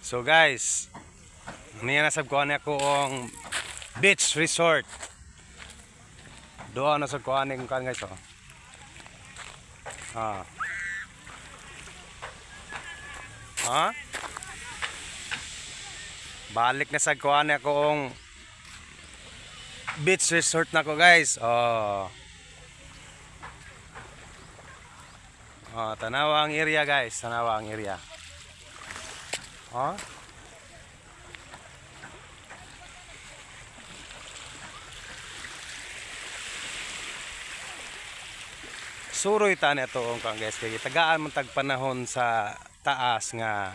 So guys, niya nasab ko ani ako ang beach resort. Doon na sa ko ani kan guys oh. Ah. Ha? Balik na sa ko ani ako ang beach resort na ko guys. Oh. Oh, tanawa ang area guys, tanawa ang area. Oh. Suroy ta na ito ang guys kay tagaan man tag panahon sa taas nga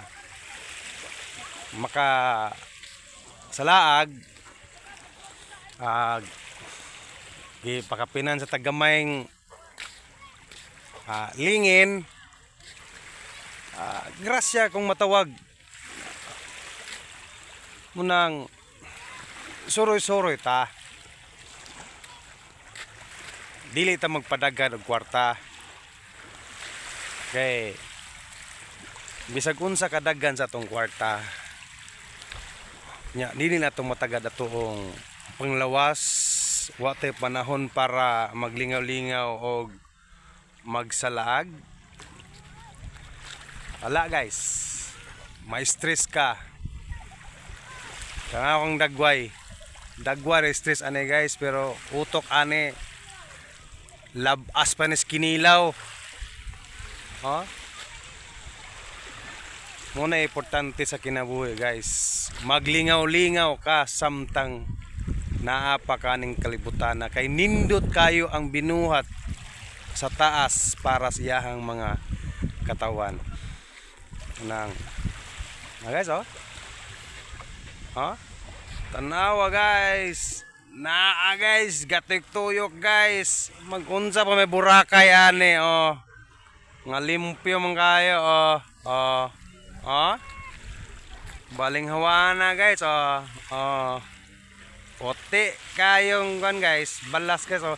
maka salaag gipakapinan sa tagamayng lingin grasya kung matawag munang suroy-suroy ta dili ta magpadagan og kwarta kay bisag unsa kadagan sa atong kwarta nya dili na tong matagad atong panglawas wa tay panahon para maglingaw-lingaw og magsalaag. Wala guys, may stress ka kaya akong dagway stress ane guys pero utok ane labas pa ni kinilaw. Oh? Muna importante sa kinabuhi guys, maglingaw-lingaw ka samtang naa pa kaning kalibutan na kay nindot kayo ang binuhat sa taas para sa iyahang mga katawan nang guys oh. Oh? Tanawa guys. Naa guys, gatik tuyok guys. Magunsa pa may Boracay ani oh. Nga limpyo man kayo oh. Oh. Oh. Baling hawana guys oh. Oh. Puti kayong kan guys, balas guys oh.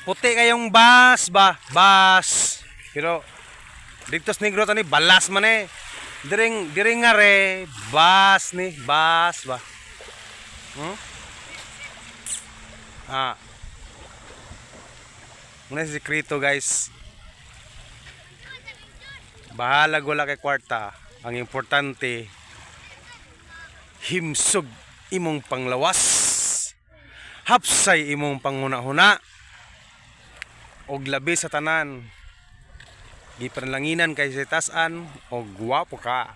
Puti kayong bas. Pero diktos negro tani balas man eh. Diring nga re bas ba. Muna si Krito guys. Bahala gula kay kwarta. Ang importante himsog imong panglawas. Hapsay imong panghuna-huna. Og labi sa tanan. Gipanlanginan kay sa tasan og gwapo ka.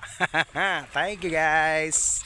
Thank you guys.